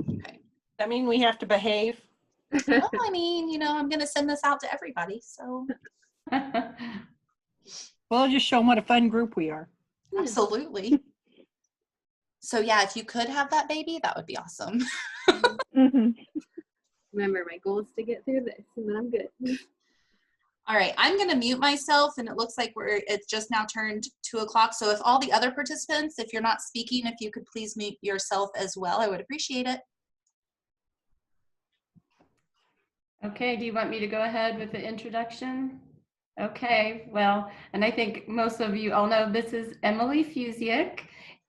Okay. I mean, we have to behave. Well, I mean, you know, I'm going to send this out to everybody, so. Well, just show them what a fun group we are. Absolutely. So yeah, if you could have that baby, that would be awesome. Remember, my goal is to get through this, and then I'm good. All right, I'm going to mute myself, and it looks like it's just now turned 2 o'clock. So if all the other participants, if you're not speaking, if you could please mute yourself as well, I would appreciate it. Okay, do you want me to go ahead with the introduction? Okay, well, and I think most of you all know this is Emily Fusiek,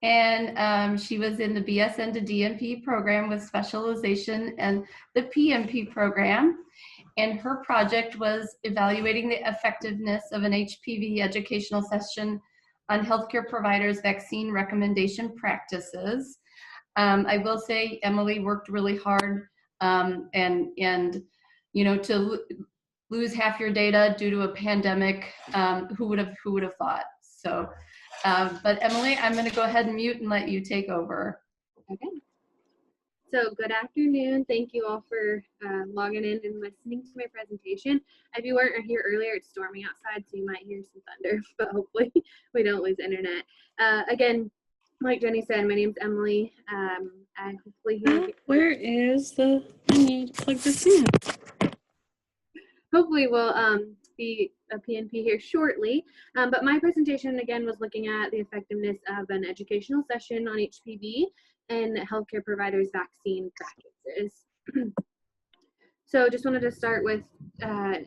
and she was in the BSN to DNP program with specialization in the PMP program. And her project was evaluating the effectiveness of an HPV educational session on healthcare providers' vaccine recommendation practices. I will say Emily worked really hard, and you know, to lose half your data due to a pandemic, who would have thought? So, but Emily, I'm going to go ahead and mute and let you take over. Okay. So good afternoon. Thank you all for logging in and listening to my presentation. If you weren't here earlier, it's storming outside, so you might hear some thunder, but hopefully we don't lose internet. Again, like Jenny said, my name's Emily. I hopefully where is the, I need to plug this in. Hopefully we'll be a PNP here shortly. But my presentation again was looking at the effectiveness of an educational session on HPV and healthcare providers' vaccine practices. So just wanted to start with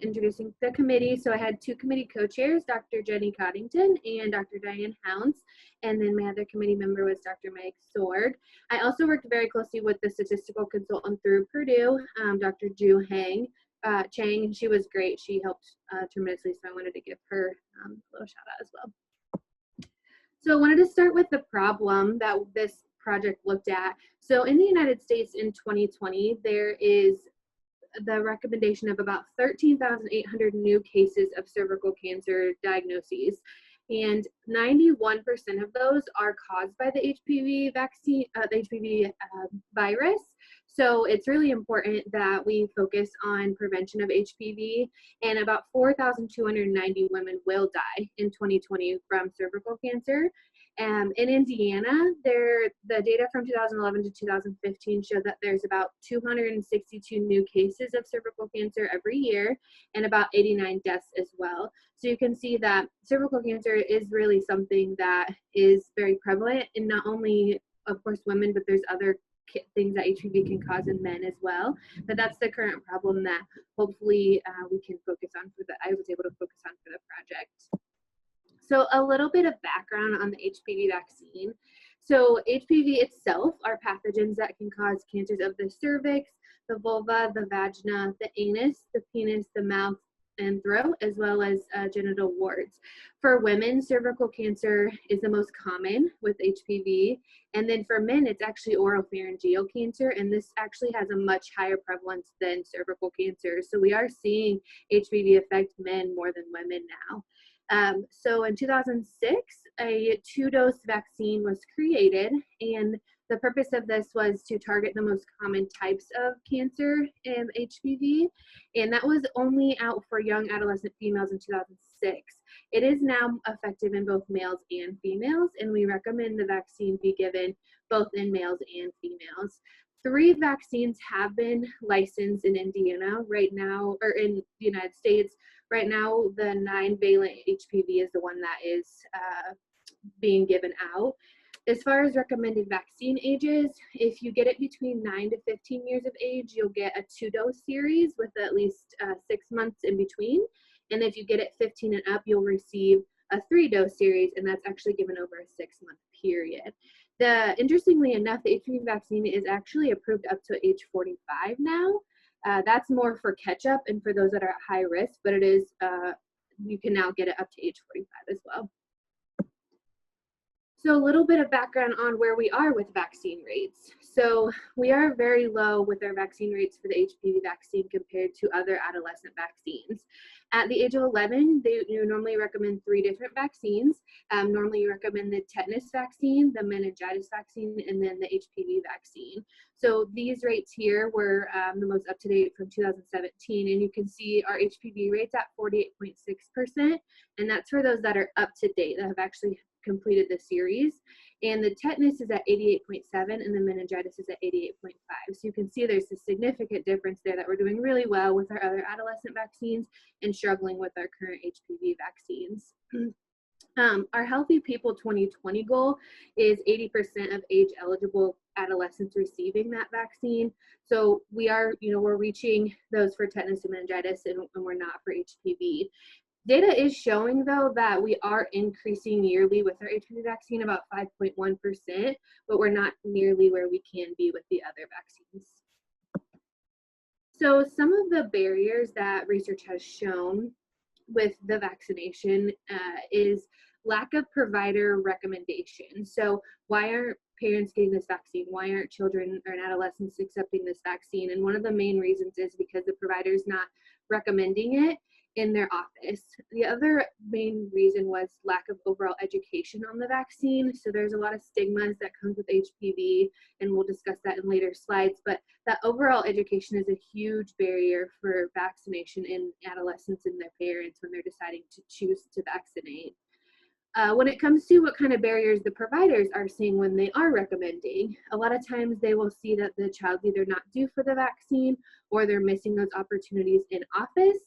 introducing the committee. So I had two committee co-chairs, Dr. Jenny Coddington and Dr. Diane Hounds, and then my other committee member was Dr. Meg Sorg. I also worked very closely with the statistical consultant through Purdue, Dr. Ju Chang, and she was great. She helped tremendously, so I wanted to give her a little shout out as well. So I wanted to start with the problem that this project looked at. So in the United States in 2020, there is the recommendation of about 13,800 new cases of cervical cancer diagnoses, and 91% of those are caused by the HPV vaccine, the HPV virus. So it's really important that we focus on prevention of HPV, and about 4,290 women will die in 2020 from cervical cancer. In Indiana, the data from 2011 to 2015 showed that there's about 262 new cases of cervical cancer every year and about 89 deaths as well. So you can see that cervical cancer is really something that is very prevalent in not only, of course, women, but there's other things that HPV can cause in men as well. But that's the current problem that hopefully we can focus on I was able to focus on for the project. So a little bit of background on the HPV vaccine. So HPV itself are pathogens that can cause cancers of the cervix, the vulva, the vagina, the anus, the penis, the mouth, and throat, as well as genital warts. For women, cervical cancer is the most common with HPV. And then for men, it's actually oropharyngeal cancer. And this actually has a much higher prevalence than cervical cancer. So we are seeing HPV affect men more than women now. So in 2006, a 2-dose vaccine was created, and the purpose of this was to target the most common types of cancer in HPV, and that was only out for young adolescent females in 2006. It is now effective in both males and females, and we recommend the vaccine be given both in males and females. 3 vaccines have been licensed in Indiana right now, or in the United States. Right now, the 9-valent HPV is the one that is being given out. As far as recommended vaccine ages, if you get it between 9 to 15 years of age, you'll get a 2-dose series with at least 6 months in between. And if you get it 15 and up, you'll receive a 3-dose series, and that's actually given over a 6-month period. Interestingly enough, the HPV vaccine is actually approved up to age 45 now. That's more for catch-up and for those that are at high risk, but it is, you can now get it up to age 45 as well. So a little bit of background on where we are with vaccine rates. So we are very low with our vaccine rates for the HPV vaccine compared to other adolescent vaccines. At the age of 11, you normally recommend 3 different vaccines. Normally you recommend the tetanus vaccine, the meningitis vaccine, and then the HPV vaccine. So these rates here were the most up-to-date from 2017, and you can see our HPV rates at 48.6%, and that's for those that are up-to-date, that have actually completed the series. And the tetanus is at 88.7, and the meningitis is at 88.5. So you can see there's a significant difference there, that we're doing really well with our other adolescent vaccines and struggling with our current HPV vaccines. Our Healthy People 2020 goal is 80% of age eligible adolescents receiving that vaccine. So we are, we're reaching those for tetanus and meningitis, and we're not for HPV. Data is showing, though, that we are increasing yearly with our HPV vaccine about 5.1%, but we're not nearly where we can be with the other vaccines. So some of the barriers that research has shown with the vaccination is lack of provider recommendation. So why aren't parents getting this vaccine? Why aren't children or adolescents accepting this vaccine? And one of the main reasons is because the provider's not recommending it in their office. The other main reason was lack of overall education on the vaccine. So there's a lot of stigmas that comes with HPV, and we'll discuss that in later slides, but that overall education is a huge barrier for vaccination in adolescents and their parents when they're deciding to choose to vaccinate. When it comes to what kind of barriers the providers are seeing when they are recommending, a lot of times they will see that the child's either not due for the vaccine or they're missing those opportunities in office.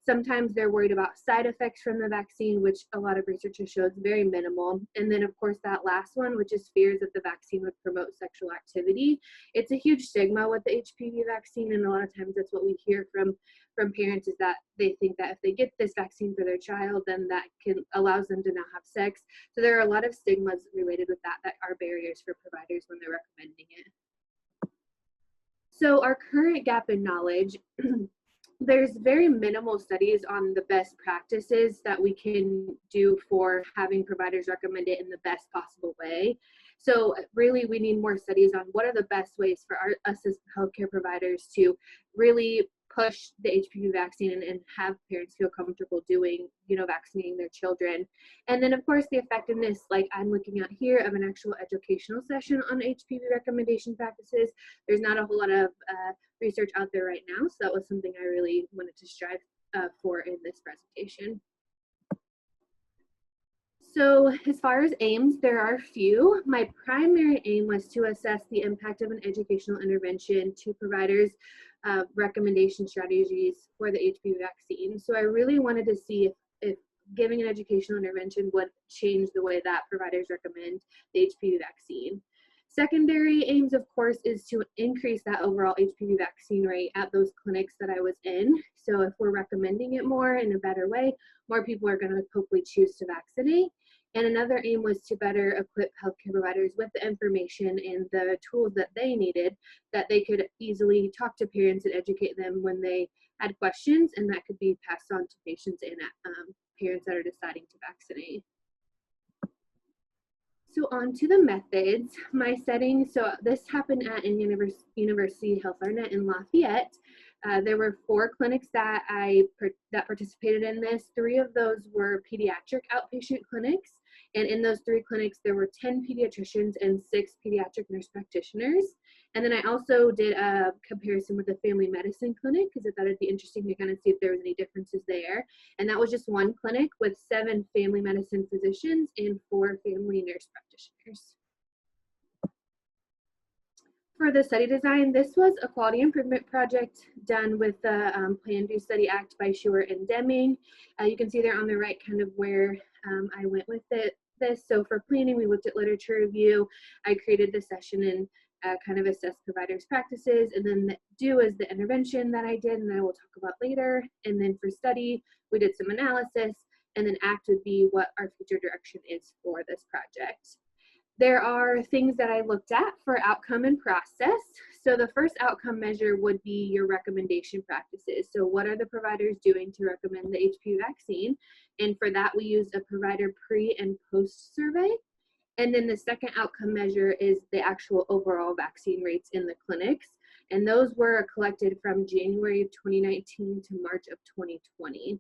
Sometimes they're worried about side effects from the vaccine, which a lot of research has shown is very minimal. And then, of course, that last one, which is fears that the vaccine would promote sexual activity. It's a huge stigma with the HPV vaccine, and a lot of times that's what we hear from parents, is that they think that if they get this vaccine for their child, then that allows them to not have sex. So there are a lot of stigmas related with that are barriers for providers when they're recommending it. So our current gap in knowledge, there's very minimal studies on the best practices that we can do for having providers recommend it in the best possible way. So really, we need more studies on what are the best ways for us as healthcare providers to really push the HPV vaccine and have parents feel comfortable doing, vaccinating their children. And then, of course, the effectiveness, like I'm looking at here, of an actual educational session on HPV recommendation practices. There's not a whole lot of research out there right now, so that was something I really wanted to strive for in this presentation. So as far as aims, there are a few. My primary aim was to assess the impact of an educational intervention to providers' recommendation strategies for the HPV vaccine. So I really wanted to see if giving an educational intervention would change the way that providers recommend the HPV vaccine. Secondary aims, of course, is to increase that overall HPV vaccine rate at those clinics that I was in. So if we're recommending it more in a better way, more people are going to hopefully choose to vaccinate. And another aim was to better equip healthcare providers with the information and the tools that they needed, that they could easily talk to parents and educate them when they had questions, and that could be passed on to patients and parents that are deciding to vaccinate. So on to the methods. My setting, so this happened at University Health Arnett in Lafayette. There were 4 clinics that participated in this. 3 of those were pediatric outpatient clinics. And in those 3 clinics, there were 10 pediatricians and 6 pediatric nurse practitioners. And then I also did a comparison with the family medicine clinic, because I thought it'd be interesting to kind of see if there was any differences there. And that was just one clinic with 7 family medicine physicians and 4 family nurse practitioners. For the study design, this was a quality improvement project done with the Plan, Do, Study, Act by Schuer and Deming. You can see there on the right kind of where I went with this. So for planning, we looked at literature review. I created the session and kind of assessed providers' practices. And then the Do is the intervention that I did, and I will talk about later. And then for study, we did some analysis. And then Act would be what our future direction is for this project. There are things that I looked at for outcome and process. So the first outcome measure would be your recommendation practices. So what are the providers doing to recommend the HPV vaccine? And for that, we used a provider pre and post survey. And then the second outcome measure is the actual overall vaccine rates in the clinics. And those were collected from January of 2019 to March of 2020.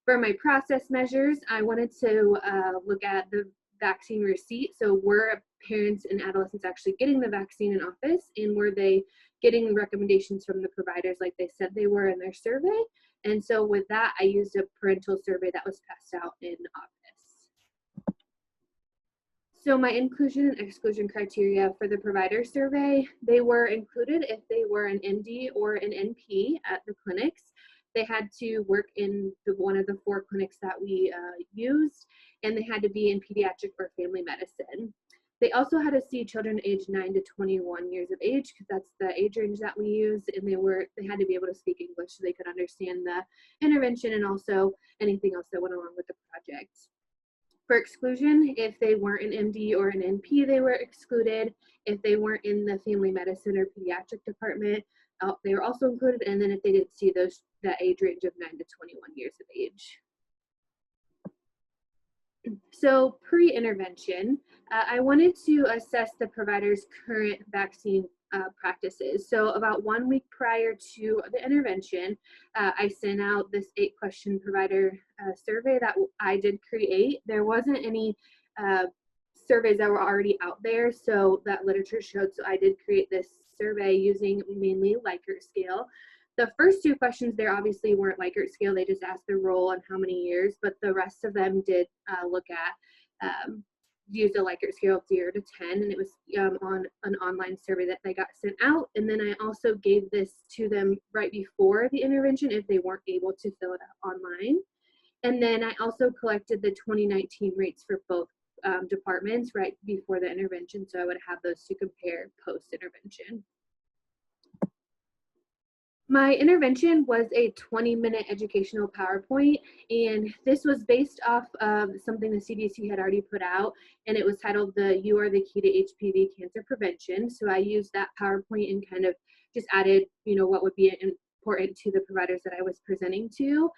For my process measures, I wanted to look at the vaccine receipt? So were parents and adolescents actually getting the vaccine in office, and were they getting recommendations from the providers like they said they were in their survey? And so with that, I used a parental survey that was passed out in office. So my inclusion and exclusion criteria for the provider survey, they were included if they were an MD or an NP at the clinics. They had to work in one of the 4 clinics that we used, and they had to be in pediatric or family medicine. They also had to see children aged 9 to 21 years of age, because that's the age range that we use, and they had to be able to speak English so they could understand the intervention and also anything else that went along with the project. For exclusion, if they weren't an MD or an NP, they were excluded. If they weren't in the family medicine or pediatric department, they were also included. And then if they didn't see that age range of 9 to 21 years of age. So pre-intervention, I wanted to assess the provider's current vaccine practices. So about 1 week prior to the intervention, I sent out this 8-question provider survey that I did create. There wasn't any surveys that were already out there, so that literature showed. So I did create this survey using mainly Likert scale. The first 2 questions there obviously weren't Likert scale. They just asked the role and how many years, but the rest of them did look at used a Likert scale of 0 to 10, and it was on an online survey that they got sent out. And then I also gave this to them right before the intervention if they weren't able to fill it out online. And then I also collected the 2019 rates for both departments right before the intervention, so I would have those to compare post-intervention. My intervention was a 20-minute educational PowerPoint, and this was based off of something the CDC had already put out, and it was titled "You Are the Key to HPV Cancer Prevention." So I used that PowerPoint and kind of just added, what would be important to the providers that I was presenting to.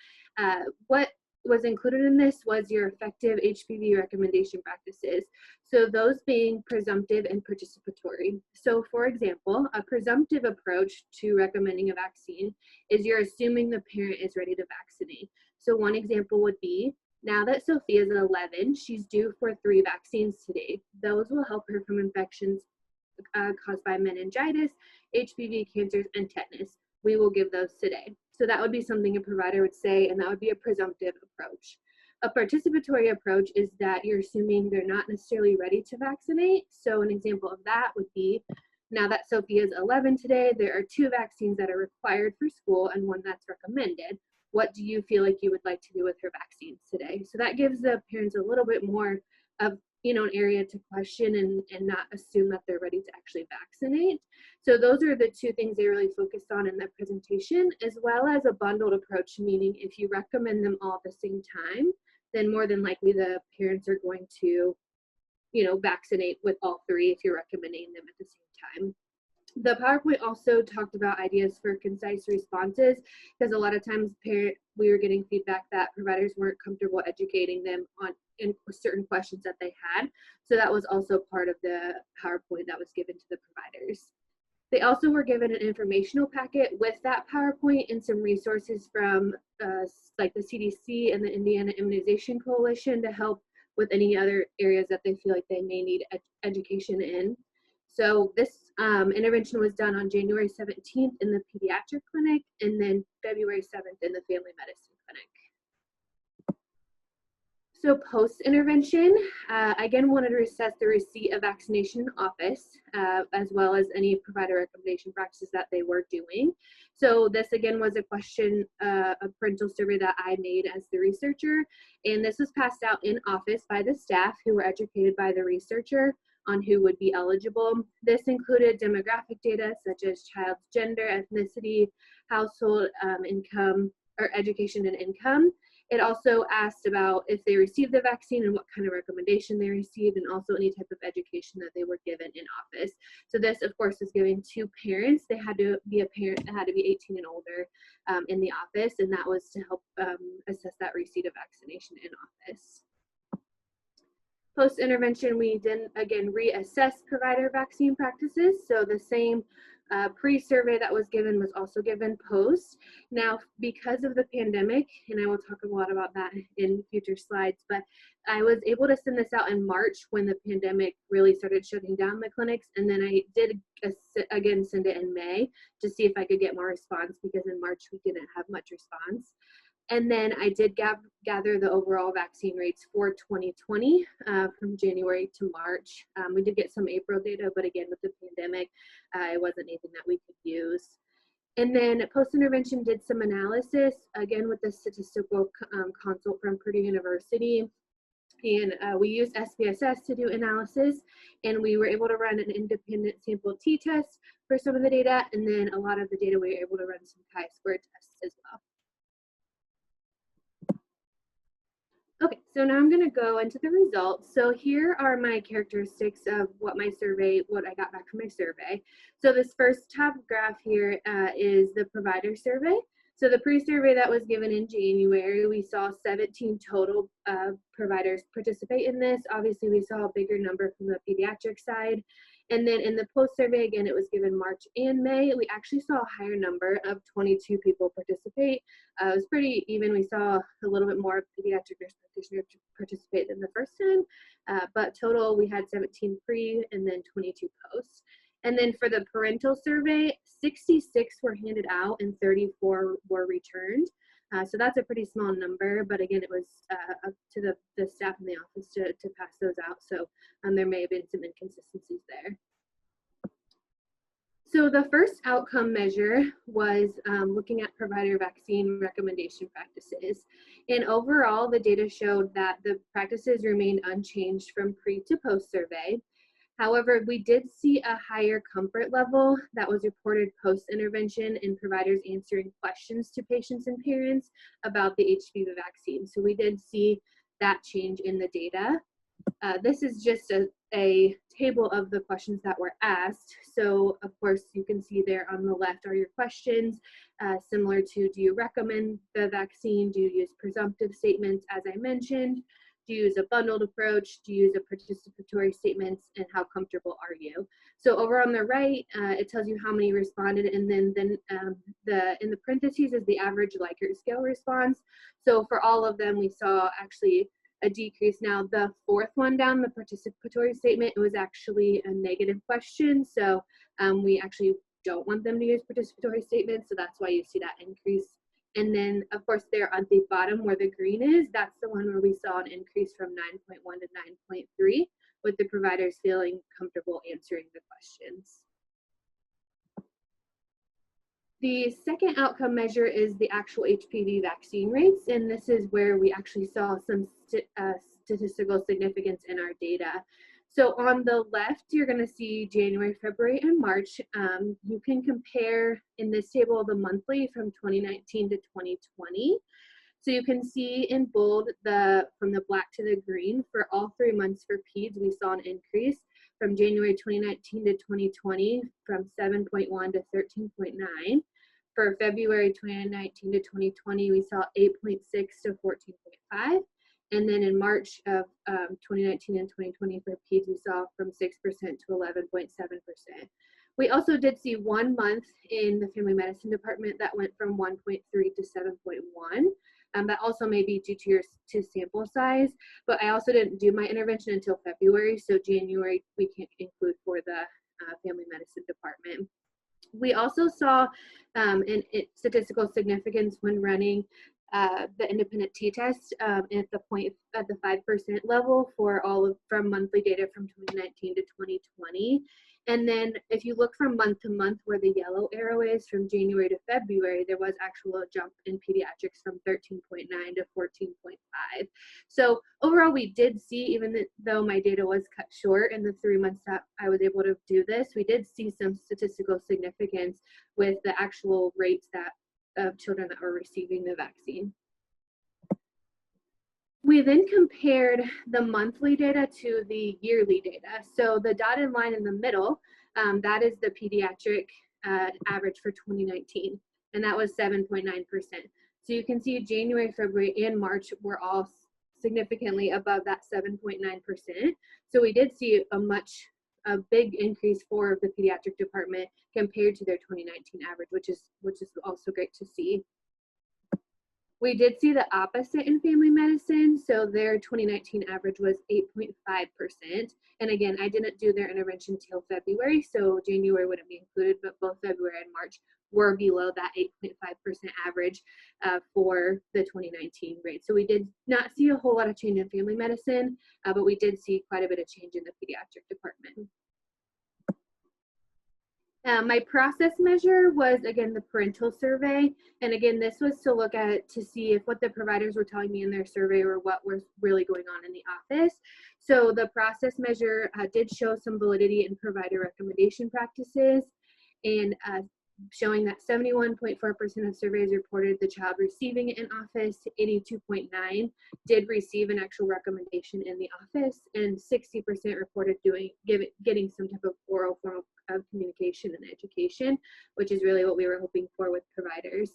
What was included in this was your effective HPV recommendation practices. So those being presumptive and participatory. So for example, a presumptive approach to recommending a vaccine is you're assuming the parent is ready to vaccinate. So one example would be, now that Sophia's 11, she's due for 3 vaccines today. Those will help her from infections caused by meningitis, HPV cancers, and tetanus. We will give those today. So that would be something a provider would say, and that would be a presumptive approach. A participatory approach is that you're assuming they're not necessarily ready to vaccinate. So an example of that would be, now that Sophia's 11 today, there are 2 vaccines that are required for school and 1 that's recommended. What do you feel like you would like to do with her vaccines today? So that gives the parents a little bit more of an area to question and not assume that they're ready to actually vaccinate. So those are the 2 things they really focused on in the presentation, as well as a bundled approach, meaning if you recommend them all at the same time, then more than likely the parents are going to, vaccinate with all 3 if you're recommending them at the same time. The PowerPoint also talked about ideas for concise responses, because a lot of times we were getting feedback that providers weren't comfortable educating them on certain questions that they had. So that was also part of the PowerPoint that was given to the providers. They also were given an informational packet with that PowerPoint and some resources from like the CDC and the Indiana Immunization Coalition to help with any other areas that they feel like they may need education in. So this intervention was done on January 17th in the pediatric clinic, and then February 7th in the family medicine clinic. So post-intervention, again, wanted to assess the receipt of vaccination in office, as well as any provider recommendation practices that they were doing. So this again was a question, a parental survey that I made as the researcher, and this was passed out in office by the staff who were educated by the researcher on who would be eligible. This included demographic data such as child's gender, ethnicity, household income, or education and income. It also asked about if they received the vaccine and what kind of recommendation they received, and also any type of education that they were given in office. So this, of course, was given to parents. They had to be a parent that had to be 18 and older in the office, and that was to help assess that receipt of vaccination in office. Post-intervention, we then again reassess provider vaccine practices. So the same pre-survey that was given was also given post. Now, because of the pandemic, and I will talk a lot about that in future slides, but I was able to send this out in March when the pandemic really started shutting down the clinics, and then I did again send it in May to see if I could get more response, because in March we didn't have much response. And then I did gather the overall vaccine rates for 2020 from January to March. We did get some April data, but again, with the pandemic, it wasn't anything that we could use. And then post-intervention did some analysis, again, with the statistical consult from Purdue University. And we used SPSS to do analysis, and we were able to run an independent sample t-test for some of the data, and then a lot of the data we were able to run some chi-square tests as well. Okay, so now I'm gonna go into the results. So here are my characteristics of what I got back from my survey. So this first top graph here is the provider survey. So the pre-survey that was given in January, we saw 17 total providers participate in this. Obviously, we saw a bigger number from the pediatric side. And then in the post-survey, again, it was given March and May. We actually saw a higher number of 22 people participate. It was pretty even. We saw a little bit more pediatric nurse practitioners participate than the first time. But total, we had 17 pre and then 22 post. And then for the parental survey, 66 were handed out and 34 were returned. So that's a pretty small number, but again, it was up to the staff in the office to pass those out. So there may have been some inconsistencies there. So the first outcome measure was looking at provider vaccine recommendation practices. And overall, the data showed that the practices remained unchanged from pre to post survey. However, we did see a higher comfort level that was reported post-intervention in providers answering questions to patients and parents about the HPV vaccine. So we did see that change in the data. This is just a table of the questions that were asked. So of course, you can see there on the left are your questions, similar to, do you recommend the vaccine? Do you use presumptive statements, as I mentioned? Do you use a bundled approach? Do you use a participatory statements? And how comfortable are you? So over on the right, it tells you how many responded, and then in the parentheses is the average Likert scale response. So for all of them, we saw actually a decrease. Now the fourth one down, the participatory statement, it was actually a negative question. So we actually don't want them to use participatory statements. So that's why you see that increase. And then, of course, there at the bottom where the green is, that's the one where we saw an increase from 9.1 to 9.3, with the providers feeling comfortable answering the questions. The second outcome measure is the actual HPV vaccine rates, and this is where we actually saw some statistical significance in our data. So on the left, you're going to see January, February, and March. You can compare in this table the monthly from 2019 to 2020. So you can see in bold from the black to the green for all 3 months for peds, we saw an increase from January 2019 to 2020 from 7.1 to 13.9. For February 2019 to 2020, we saw 8.6 to 14.5. And then in March of 2019 and 2020 for peds, we saw from 6% to 11.7%. We also did see 1 month in the family medicine department that went from 1.3 to 7.1. That also may be due to sample size, but I also didn't do my intervention until February, so January we can't include for the family medicine department. We also saw statistical significance when running the independent t-test at the 5% level for from monthly data from 2019 to 2020. And then if you look from month to month where the yellow arrow is from January to February, there was actual jump in pediatrics from 13.9 to 14.5. So overall, we did see, even though my data was cut short in the 3 months that I was able to do this, we did see some statistical significance with the actual rates of children that were receiving the vaccine. We then compared the monthly data to the yearly data. So the dotted line in the middle, that is the pediatric average for 2019, and that was 7.9%. So you can see January, February, and March were all significantly above that 7.9%. So we did see a much a big increase for the pediatric department compared to their 2019 average, which is also great to see. We did see the opposite in family medicine. So their 2019 average was 8.5%. And again, I didn't do their intervention till February, so January wouldn't be included, but both February and March were below that 8.5% average for the 2019 rate. So we did not see a whole lot of change in family medicine, but we did see quite a bit of change in the pediatric department. My process measure was, again, the parental survey. And again, this was to look at to see if what the providers were telling me in their survey or what was really going on in the office. So the process measure did show some validity in provider recommendation practices, and showing that 71.4% of surveys reported the child receiving it in office, 82.9% did receive an actual recommendation in the office, and 60% reported getting some type of oral form of communication and education, which is really what we were hoping for with providers.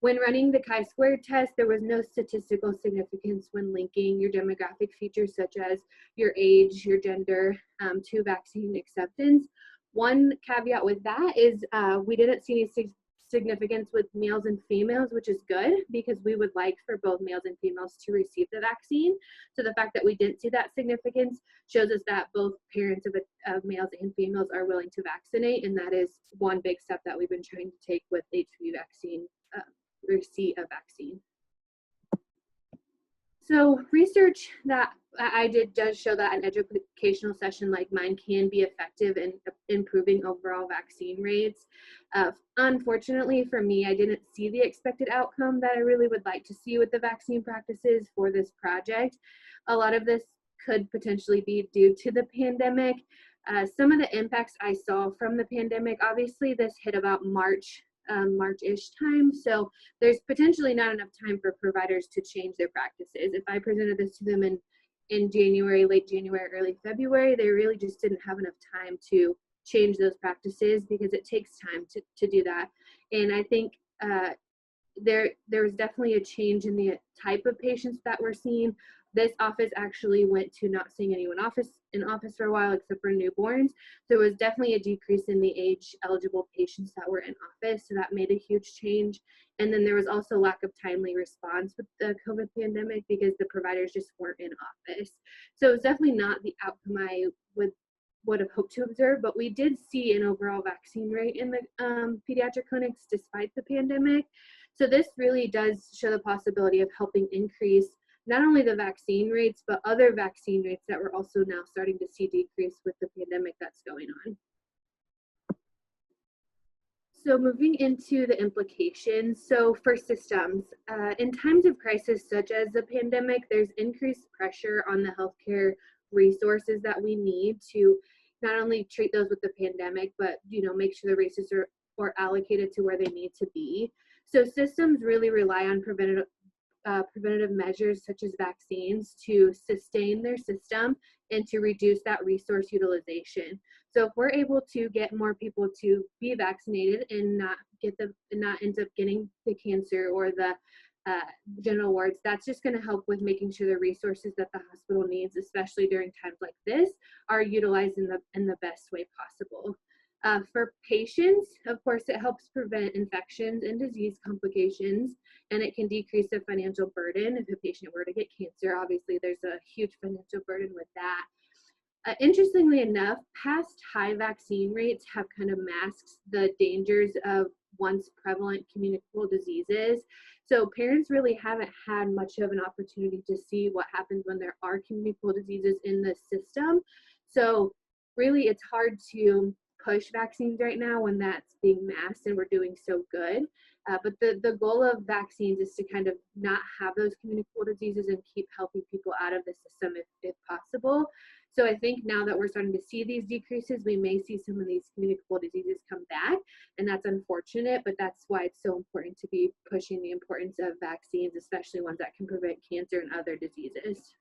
When running the chi-squared test, there was no statistical significance when linking your demographic features such as your age, your gender, to vaccine acceptance. One caveat with that is we didn't see any significance with males and females, which is good because we would like for both males and females to receive the vaccine. So the fact that we didn't see that significance shows us that both parents of males and females are willing to vaccinate, and that is one big step that we've been trying to take with HPV vaccine, receipt of vaccine. So research that I did does show that an educational session like mine can be effective in improving overall vaccine rates. Unfortunately for me, I didn't see the expected outcome that I really would like to see with the vaccine practices for this project. A lot of this could potentially be due to the pandemic. Some of the impacts I saw from the pandemic, obviously this hit about March-ish time, so there's potentially not enough time for providers to change their practices. If I presented this to them in January, late January, early February, they really just didn't have enough time to change those practices because it takes time to do that. And I think there was definitely a change in the type of patients that we're seeing. This office actually went to not seeing anyone in office for a while except for newborns. There was definitely a decrease in the age eligible patients that were in office, so that made a huge change. And then there was also lack of timely response with the COVID pandemic because the providers just weren't in office. So it was definitely not the outcome I would have hoped to observe, but we did see an overall vaccine rate in the pediatric clinics despite the pandemic. So this really does show the possibility of helping increase not only the vaccine rates, but other vaccine rates that we're also now starting to see decrease with the pandemic that's going on. So moving into the implications. So for systems, in times of crisis such as the pandemic, there's increased pressure on the healthcare resources that we need to not only treat those with the pandemic, but make sure the resources are allocated to where they need to be. So systems really rely on preventative measures such as vaccines to sustain their system and to reduce that resource utilization. So if we're able to get more people to be vaccinated and not end up getting the cancer or the general wards, that's just going to help with making sure the resources that the hospital needs, especially during times like this, are utilized in the best way possible. For patients, of course, it helps prevent infections and disease complications, and it can decrease the financial burden. If a patient were to get cancer, obviously there's a huge financial burden with that. Interestingly enough, past high vaccine rates have kind of masked the dangers of once prevalent communicable diseases. So parents really haven't had much of an opportunity to see what happens when there are communicable diseases in the system. So really it's hard to push vaccines right now when that's being masked and we're doing so good. But the goal of vaccines is to kind of not have those communicable diseases and keep healthy people out of the system if possible. So I think now that we're starting to see these decreases, we may see some of these communicable diseases come back, and that's unfortunate, but that's why it's so important to be pushing the importance of vaccines, especially ones that can prevent cancer and other diseases.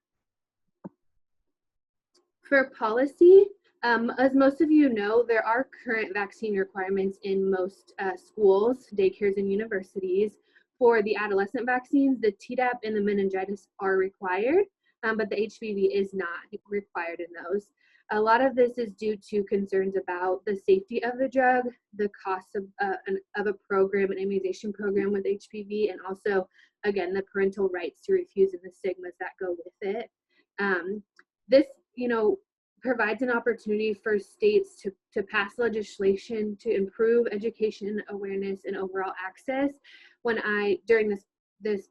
For policy, as most of you know, there are current vaccine requirements in most schools, daycares, and universities. For the adolescent vaccines, the Tdap and the meningitis are required, but the HPV is not required in those. A lot of this is due to concerns about the safety of the drug, the cost of a program, an immunization program with HPV, and also, again, the parental rights to refuse and the stigmas that go with it. This, provides an opportunity for states to pass legislation to improve education awareness and overall access. During this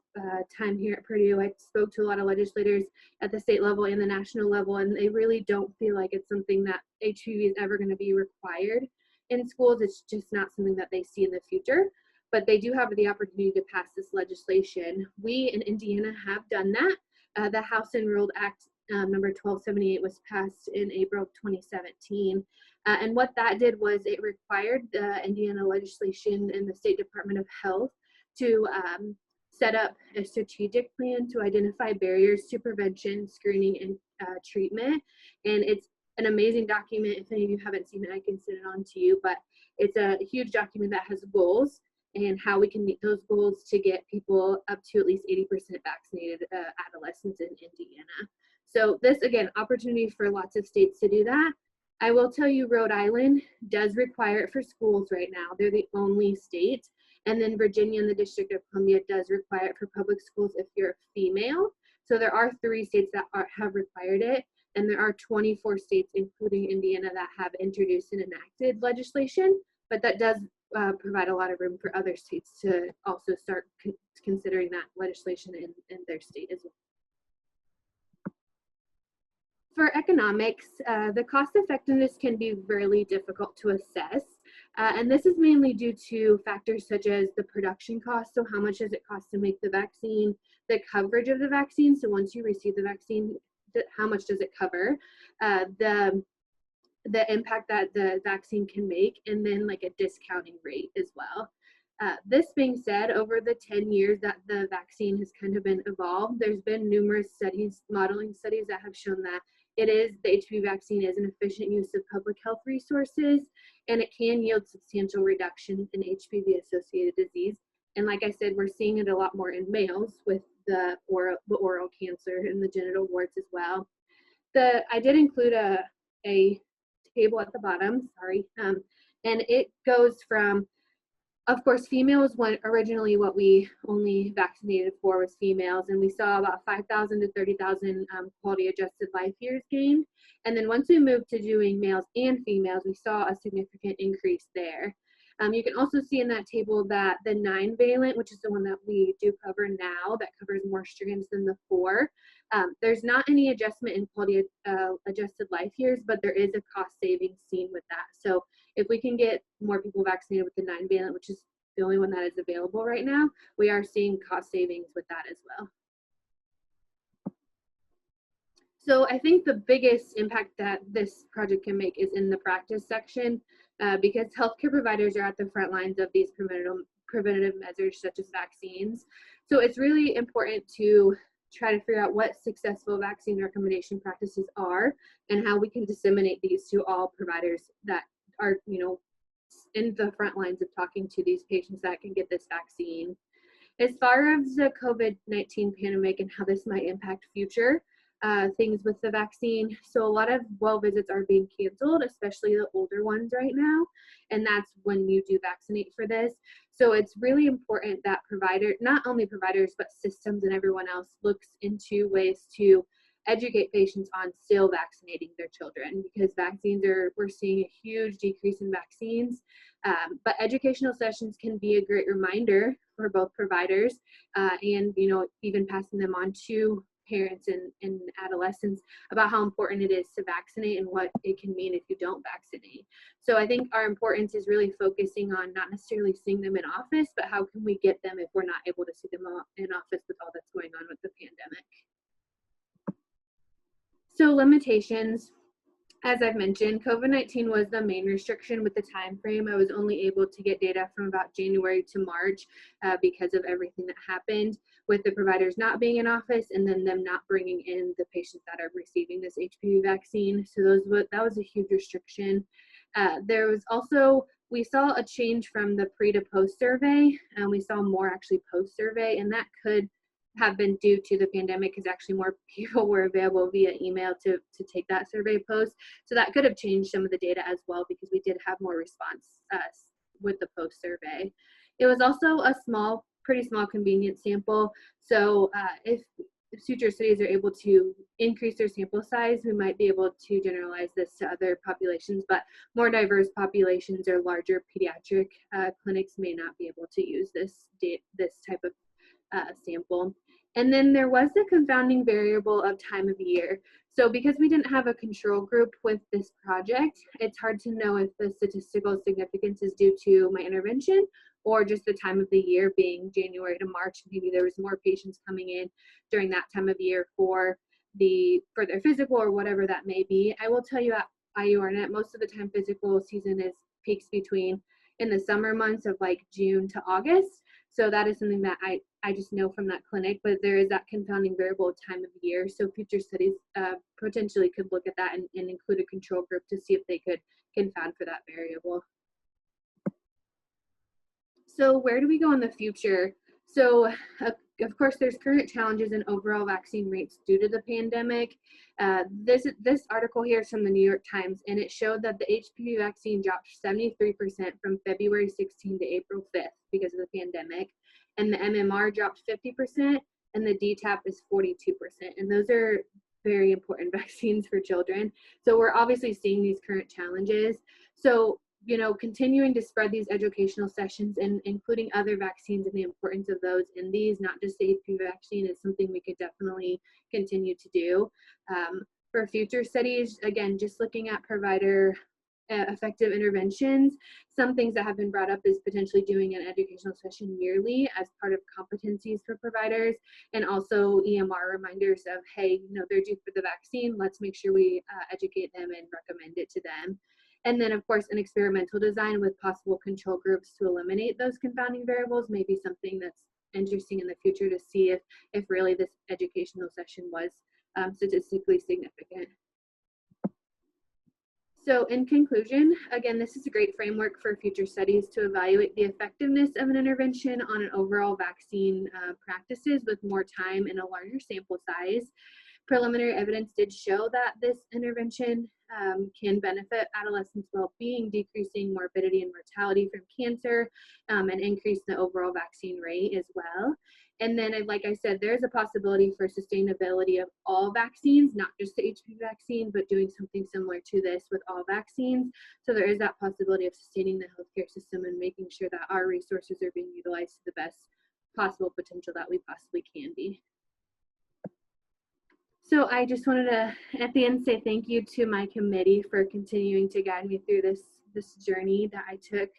time here at Purdue, I spoke to a lot of legislators at the state level and the national level, and they really don't feel like it's something that HPV is ever going to be required in schools. It's just not something that they see in the future, but they do have the opportunity to pass this legislation. We in Indiana have done that. The House Enrolled Act number 1278 was passed in April of 2017. And what that did was it required the Indiana legislation and the State Department of Health to set up a strategic plan to identify barriers to prevention, screening, and treatment. And it's an amazing document. If any of you haven't seen it, I can send it on to you, but it's a huge document that has goals and how we can meet those goals to get people up to at least 80% vaccinated adolescents in Indiana. So this, again, opportunity for lots of states to do that. I will tell you, Rhode Island does require it for schools right now. They're the only state. And then Virginia and the District of Columbia does require it for public schools if you're female. So there are 3 states that have required it. And there are 24 states, including Indiana, that have introduced and enacted legislation. But that does provide a lot of room for other states to also start considering that legislation in their state as well. For economics, the cost effectiveness can be really difficult to assess. And this is mainly due to factors such as the production cost. So how much does it cost to make the vaccine, the coverage of the vaccine. So once you receive the vaccine, how much does it cover, the impact that the vaccine can make, and then like a discounting rate as well. This being said, over the 10 years that the vaccine has kind of been evolved, there's been numerous studies, modeling studies that have shown that the HPV vaccine is an efficient use of public health resources, and it can yield substantial reduction in HPV-associated disease. And like I said, we're seeing it a lot more in males with the oral cancer and the genital warts as well. I did include a table at the bottom, sorry, and it goes from, of course, females originally what we only vaccinated for was females, and we saw about 5,000 to 30,000 quality adjusted life years gained. And then once we moved to doing males and females, we saw a significant increase there. You can also see in that table that the 9-valent, which is the one that we do cover now, that covers more strands than the 4, there's not any adjustment in quality adjusted life years, but there is a cost savings seen with that. So if we can get more people vaccinated with the 9-valent, which is the only one that is available right now, we are seeing cost savings with that as well. So I think the biggest impact that this project can make is in the practice section, because healthcare providers are at the front lines of these preventative measures such as vaccines. So it's really important to try to figure out what successful vaccine recommendation practices are and how we can disseminate these to all providers that are, in the front lines of talking to these patients that can get this vaccine. As far as the COVID-19 pandemic and how this might impact future things with the vaccine, so a lot of well visits are being canceled, especially the older ones right now, and that's when you do vaccinate for this. So it's really important that not only providers, but systems and everyone else looks into ways to educate patients on still vaccinating their children, because we're seeing a huge decrease in vaccines. But educational sessions can be a great reminder for both providers and, even passing them on to parents and adolescents about how important it is to vaccinate and what it can mean if you don't vaccinate. So I think our importance is really focusing on not necessarily seeing them in office, but how can we get them if we're not able to see them in office with all that's going on with the pandemic. So limitations, as I've mentioned, COVID-19 was the main restriction with the time frame. I was only able to get data from about January to March because of everything that happened with the providers not being in office and then them not bringing in the patients that are receiving this HPV vaccine. So that was a huge restriction. There was also, we saw a change from the pre to post survey, and we saw more actually post survey, and that could have been due to the pandemic, because actually more people were available via email to take that survey post. So that could have changed some of the data as well, because we did have more response with the post survey. It was also a pretty small convenient sample. So if future studies are able to increase their sample size, we might be able to generalize this to other populations, but more diverse populations or larger pediatric clinics may not be able to use this type of sample. And then there was the confounding variable of time of year. So because we didn't have a control group with this project, it's hard to know if the statistical significance is due to my intervention or just the time of the year being January to March. Maybe there was more patients coming in during that time of year for their physical or whatever that may be. I will tell you at IURNet, most of the time physical season peaks between in the summer months of like June to August. So that is something that I just know from that clinic, but there is that confounding variable of time of year. So future studies potentially could look at that and include a control group to see if they could confound for that variable. So where do we go in the future? So of course, there's current challenges in overall vaccine rates due to the pandemic. This article here is from the New York Times, and it showed that the HPV vaccine dropped 73% from February 16 to April 5th because of the pandemic. And the MMR dropped 50%, and the DTaP is 42%. And those are very important vaccines for children. So we're obviously seeing these current challenges. So continuing to spread these educational sessions and including other vaccines and the importance of those in these, not just the HPV vaccine, is something we could definitely continue to do. For future studies, again, just looking at provider effective interventions, some things that have been brought up is potentially doing an educational session yearly as part of competencies for providers, and also EMR reminders of, hey, they're due for the vaccine, let's make sure we educate them and recommend it to them. And then, of course, an experimental design with possible control groups to eliminate those confounding variables may be something that's interesting in the future to see if really this educational session was statistically significant. So in conclusion, again, this is a great framework for future studies to evaluate the effectiveness of an intervention on an overall vaccine practices with more time and a larger sample size. Preliminary evidence did show that this intervention can benefit adolescents' well-being, decreasing morbidity and mortality from cancer, and increase the overall vaccine rate as well. And then, like I said, there's a possibility for sustainability of all vaccines, not just the HPV vaccine, but doing something similar to this with all vaccines. So there is that possibility of sustaining the healthcare system and making sure that our resources are being utilized to the best possible potential that we possibly can be. So I just wanted to, at the end, say thank you to my committee for continuing to guide me through this journey that I took.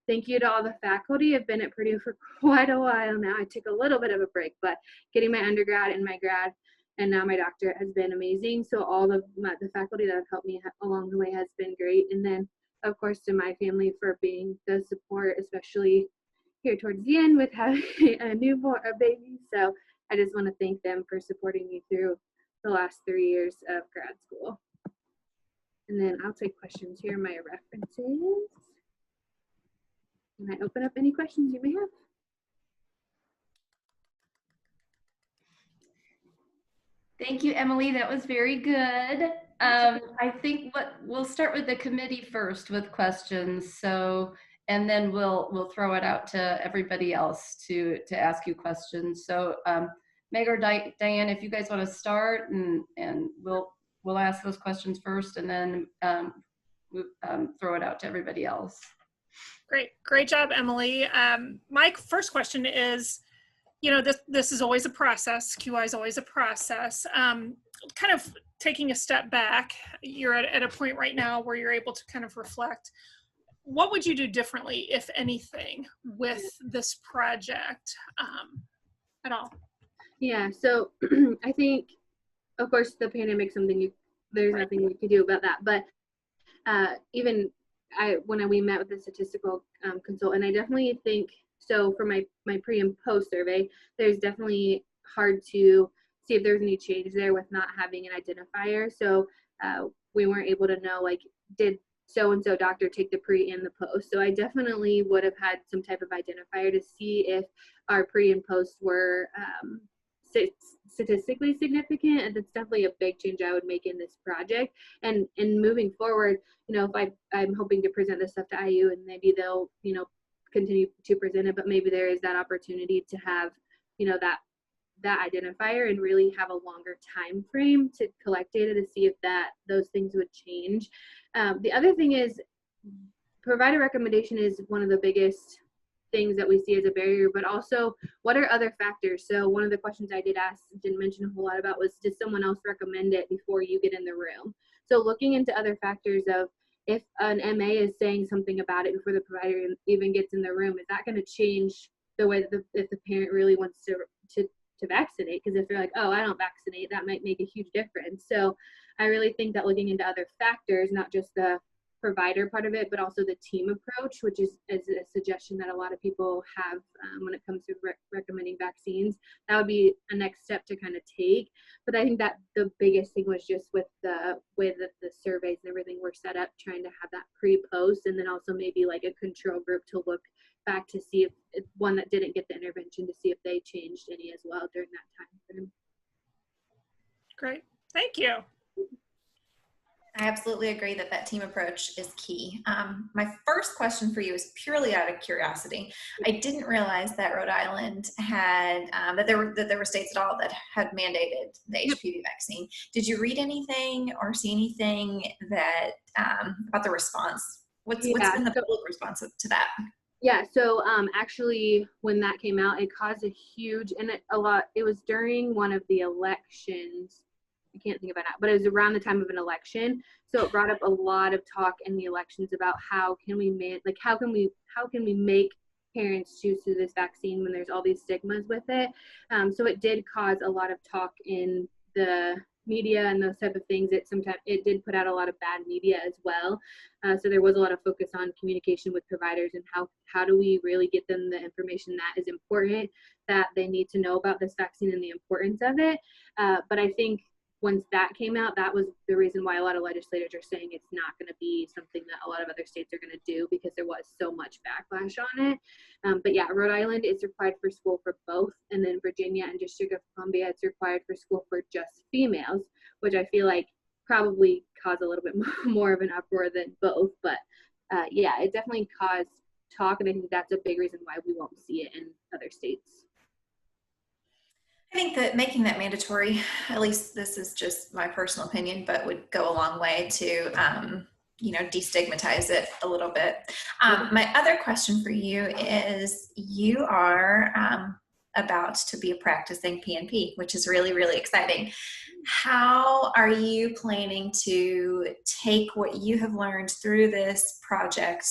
Thank you to all the faculty. I've been at Purdue for quite a while now. I took a little bit of a break, but getting my undergrad and my grad and now my doctorate has been amazing. So all of the faculty that have helped me along the way has been great. And then, of course, to my family for being the support, especially here towards the end with having a baby. So I just want to thank them for supporting me through the last 3 years of grad school. And then I'll take questions here, my references. Can I open up any questions you may have? Thank you, Emily. That was very good. I think we'll start with the committee first with questions. So, and then we'll throw it out to everybody else to ask you questions. So, Meg or Diane, if you guys want to start, and we'll ask those questions first, and then throw it out to everybody else. Great job, Emily. My first question is, this is always a process. QI is always a process. Kind of taking a step back, you're at a point right now where you're able to kind of reflect. What would you do differently, if anything, with this project at all? Yeah, so I think, of course, the pandemic, there's nothing we could do about that. But even when we met with the statistical consultant, I definitely think, so for my pre and post survey, there's definitely hard to see if there's any change there with not having an identifier. So we weren't able to know, like, did so-and-so doctor take the pre and the post. So I definitely would have had some type of identifier to see if our pre and post were statistically significant. And that's definitely a big change I would make in this project. And moving forward, if I'm hoping to present this stuff to IU, and maybe they'll, continue to present it, but maybe there is that opportunity to have, that identifier and really have a longer time frame to collect data to see if those things would change. The other thing is provider recommendation is one of the biggest things that we see as a barrier, but also what are other factors? So one of the questions I did ask, didn't mention a whole lot about, was does someone else recommend it before you get in the room? So looking into other factors of, if an MA is saying something about it before the provider even gets in the room, is that going to change the way that if the parent really wants to vaccinate? Because if they're like, oh, I don't vaccinate, that might make a huge difference. So I really think that looking into other factors, not just the provider part of it, but also the team approach, which is a suggestion that a lot of people have when it comes to recommending vaccines, that would be a next step to kind of take. But I think that the biggest thing was just with the way that the surveys and everything were set up, trying to have that pre-post, and then also maybe like a control group to look back to see if one that didn't get the intervention, to see if they changed any as well during that time frame. Great, thank you. I absolutely agree that team approach is key. My first question for you is purely out of curiosity. I didn't realize that Rhode Island had, that there were states at all that had mandated the HPV vaccine. Did you read anything or see anything that about the response? What's been the public response to that? Yeah, so actually when that came out, it caused a huge, and it was during one of the elections. I can't think of it now, but it was around the time of an election. So it brought up a lot of talk in the elections about how can we make parents choose to this vaccine when there's all these stigmas with it. So it did cause a lot of talk in the media and those type of things. It did put out a lot of bad media as well. So there was a lot of focus on communication with providers and how do we really get them the information that is important, that they need to know about this vaccine and the importance of it. But I think once that came out, that was the reason why a lot of legislators are saying it's not going to be something that a lot of other states are going to do, because there was so much backlash on it. But yeah, Rhode Island is required for school for both, and then Virginia and District of Columbia, it's required for school for just females, which I feel like probably caused a little bit more of an uproar than both. But yeah, it definitely caused talk, and I think that's a big reason why we won't see it in other states. I think that making that mandatory, at least this is just my personal opinion, but would go a long way to, destigmatize it a little bit. My other question for you is, you are about to be a practicing PNP, which is really, really exciting. How are you planning to take what you have learned through this project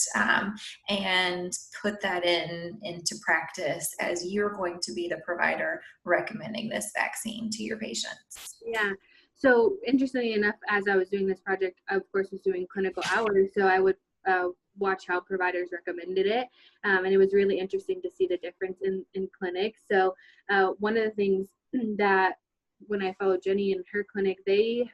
and put that into practice as you're going to be the provider recommending this vaccine to your patients? Yeah. So interestingly enough, as I was doing this project, I, of course, was doing clinical hours. So I would watch how providers recommended it. And it was really interesting to see the difference in clinics. So one of the things that when I followed Jenny in her clinic, they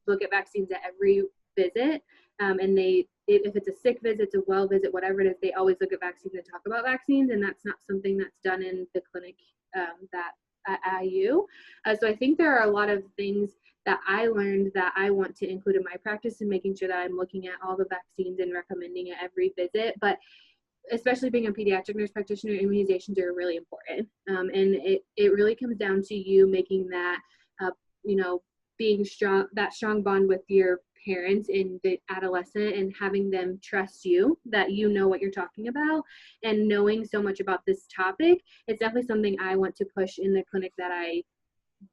look at vaccines at every visit. And if it's a sick visit, it's a well visit, whatever it is, they always look at vaccines and talk about vaccines. And that's not something that's done in the clinic that at IU. So I think there are a lot of things that I learned that I want to include in my practice, and making sure that I'm looking at all the vaccines and recommending at every visit. But especially being a pediatric nurse practitioner, immunizations are really important. And it really comes down to you making that, being strong, that strong bond with your parents in the adolescent, and having them trust you, that you know what you're talking about, and knowing so much about this topic. It's definitely something I want to push in the clinic that I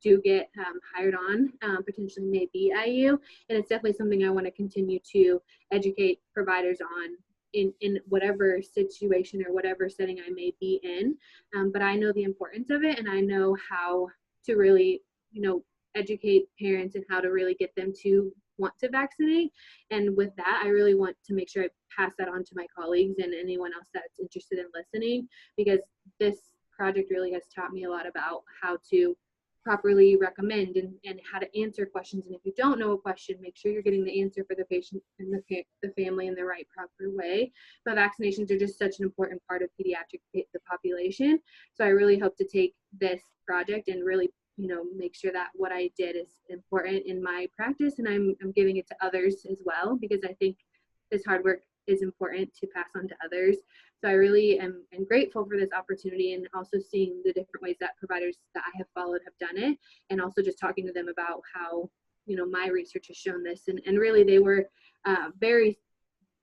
do get hired on, potentially maybe IU. And it's definitely something I want to continue to educate providers on in whatever situation or whatever setting I may be in. But I know the importance of it, and I know how to really, educate parents and how to really get them to want to vaccinate. And with that, I really want to make sure I pass that on to my colleagues and anyone else that's interested in listening, because this project really has taught me a lot about how to properly recommend and how to answer questions. And if you don't know a question, make sure you're getting the answer for the patient and the family in the right proper way. But vaccinations are just such an important part of the population. So I really hope to take this project and really, make sure that what I did is important in my practice, and I'm giving it to others as well, because I think this hard work is important to pass on to others. So I really am grateful for this opportunity, and also seeing the different ways that providers that I have followed have done it, and also just talking to them about how, my research has shown this. And really they were very,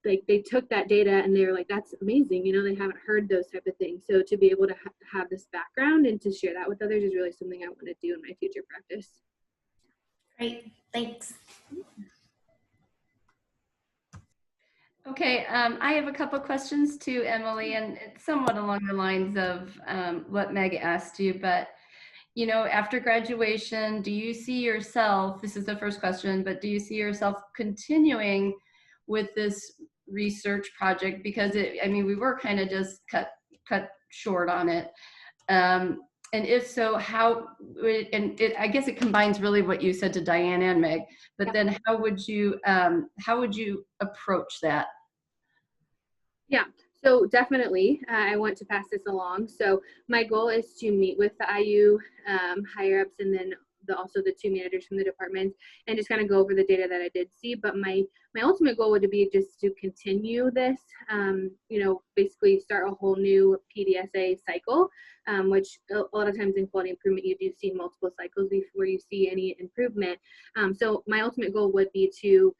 like, they took that data and they were like, that's amazing. They haven't heard those type of things. So to be able to have this background and to share that with others is really something I want to do in my future practice. Great, thanks. Okay, I have a couple questions to Emily, and it's somewhat along the lines of what Meg asked you, but after graduation, do you see yourself, this is the first question, but do you see yourself continuing with this research project? Because we were kind of just cut short on it. And if so, how, I guess it combines really what you said to Diane and Meg, but then how would you approach that? Yeah, so definitely, I want to pass this along. So my goal is to meet with the IU higher ups, and then also the 2 managers from the department, and just kind of go over the data that I did see. But my ultimate goal would be just to continue this, basically start a whole new PDSA cycle, which a lot of times in quality improvement, you do see multiple cycles before you see any improvement. So my ultimate goal would be to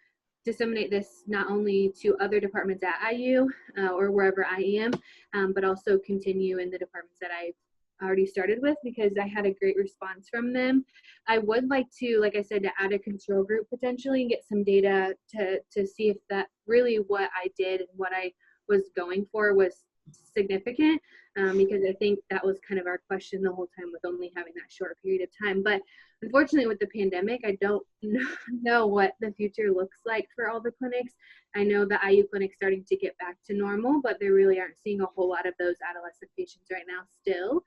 disseminate this not only to other departments at IU or wherever I am, but also continue in the departments that I've already started with, because I had a great response from them. I would like to, like I said, to add a control group potentially and get some data to see if that really what I did and what I was going for was significant, because I think that was kind of our question the whole time with only having that short period of time. But unfortunately with the pandemic, I don't know what the future looks like for all the clinics. I know the IU clinic's starting to get back to normal, but they really aren't seeing a whole lot of those adolescent patients right now still.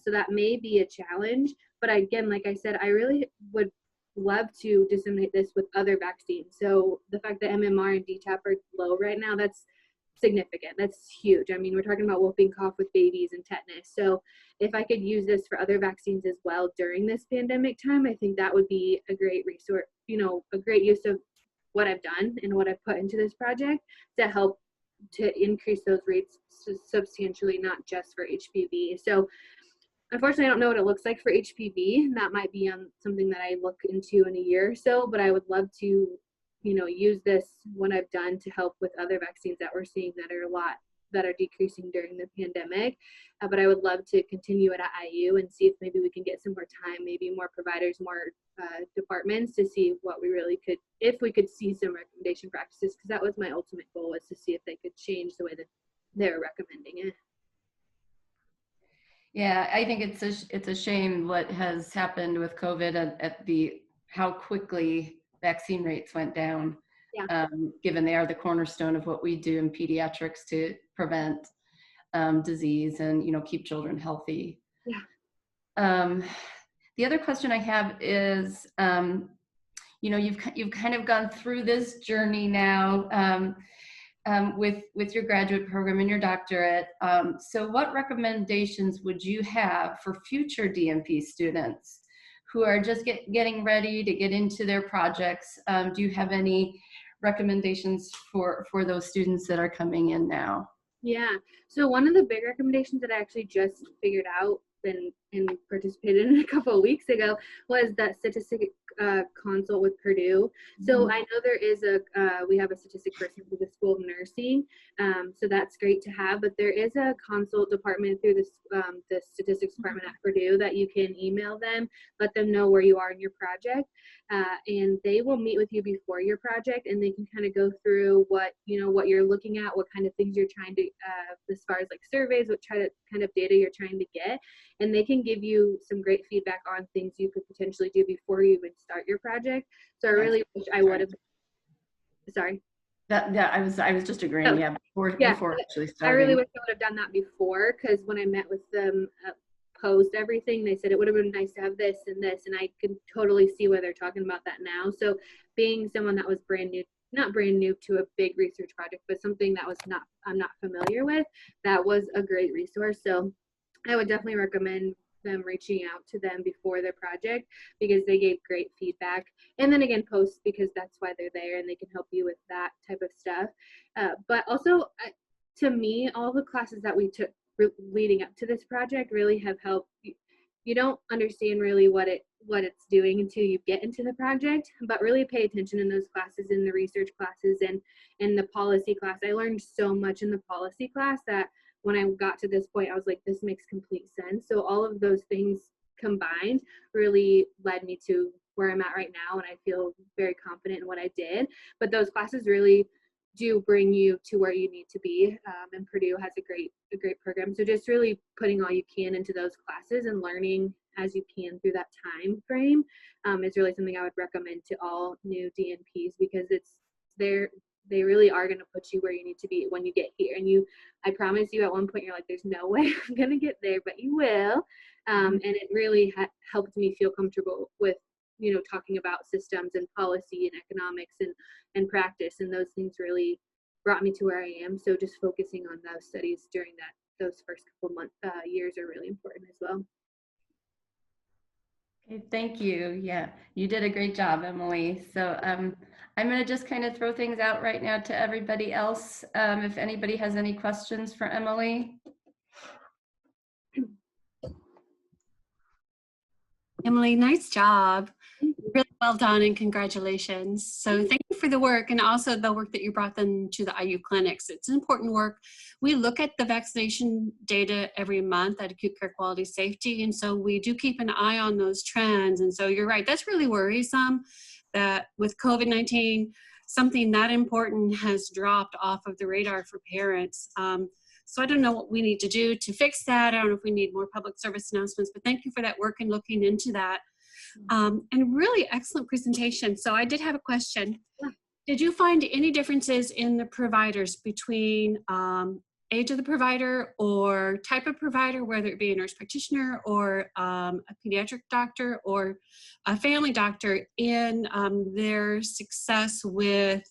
So that may be a challenge. But again, like I said, I really would love to disseminate this with other vaccines. So the fact that MMR and DTaP are low right now, that's significant. That's huge. We're talking about whooping cough with babies and tetanus. So if I could use this for other vaccines as well during this pandemic time, I think that would be a great resource, a great use of what I've done and what I've put into this project to help to increase those rates substantially, not just for HPV. So unfortunately, I don't know what it looks like for HPV. That might be something that I look into in a year or so, but I would love to, use this, what I've done, to help with other vaccines that we're seeing that are decreasing during the pandemic. But I would love to continue it at IU and see if maybe we can get some more time, maybe more providers, more departments, to see what we really could, if we could see some recommendation practices, because that was my ultimate goal, was to see if they could change the way that they're recommending it. Yeah, I think it's a shame what has happened with COVID at how quickly vaccine rates went down. Yeah. Given they are the cornerstone of what we do in pediatrics to prevent disease and keep children healthy. Yeah. The other question I have is, you've kind of gone through this journey now. With your graduate program and your doctorate. So what recommendations would you have for future DNP students who are just getting ready to get into their projects? Do you have any recommendations for those students that are coming in now? Yeah, so one of the big recommendations that I actually just figured out and participated in a couple of weeks ago was that statistic consult with Purdue. So I know there is we have a statistic person for the School of Nursing, so that's great to have, but there is a consult department through the statistics department at Purdue that you can email them, let them know where you are in your project, and they will meet with you before your project, and they can kind of go through what you're looking at, what kind of things you're trying to, as far as like surveys, what kind of data you're trying to get, and they can give you some great feedback on things you could potentially do before you even start your project. So I really wish I would have. Sorry. I was just agreeing. Before actually starting. I really wish I would have done that before, because when I met with them post everything. They said it would have been nice to have this and this, and I could totally see why they're talking about that now. So being someone that was brand new, not brand new to a big research project, but something that I'm not familiar with, that was a great resource. So I would definitely recommend them reaching out to them before their project, because they gave great feedback. And then again, post, because that's why they're there and they can help you with that type of stuff. But also, to me, all the classes that we took leading up to this project really have helped. You don't understand really what it's doing until you get into the project, but really pay attention in those classes, in the research classes and in the policy class. I learned so much in the policy class that when I got to this point, I was like, this makes complete sense. So all of those things combined really led me to where I'm at right now, and I feel very confident in what I did. But those classes really do bring you to where you need to be, and Purdue has a great program. So just really putting all you can into those classes and learning as you can through that time frame is really something I would recommend to all new DNPs, because they really are going to put you where you need to be when you get here. And I promise you, at one point you're like, there's no way I'm going to get there, but you will. And it really helped me feel comfortable with, talking about systems and policy and economics and practice. And those things really brought me to where I am. So just focusing on those studies during those first couple years are really important as well. Okay, thank you. Yeah, you did a great job, Emily. So I'm going to just kind of throw things out right now to everybody else. If anybody has any questions for Emily. Emily, nice job. Really well done and congratulations. So thank you for the work, and also the work that you brought them to the IU clinics. It's important work. We look at the vaccination data every month at Acute Care Quality Safety, and so we do keep an eye on those trends. And so you're right, that's really worrisome that with COVID-19, something that important has dropped off of the radar for parents. So I don't know what we need to do to fix that. I don't know if we need more public service announcements, but thank you for that work and looking into that. And really excellent presentation. So I did have a question. Did you find any differences in the providers between age of the provider or type of provider, whether it be a nurse practitioner or a pediatric doctor or a family doctor, in their success with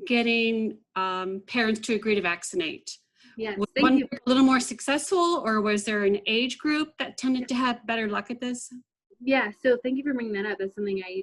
getting parents to agree to vaccinate? Yes, Was thank one you. a little more successful, or was there an age group that tended to have better luck at this? Yeah, so thank you for bringing that up. That's something I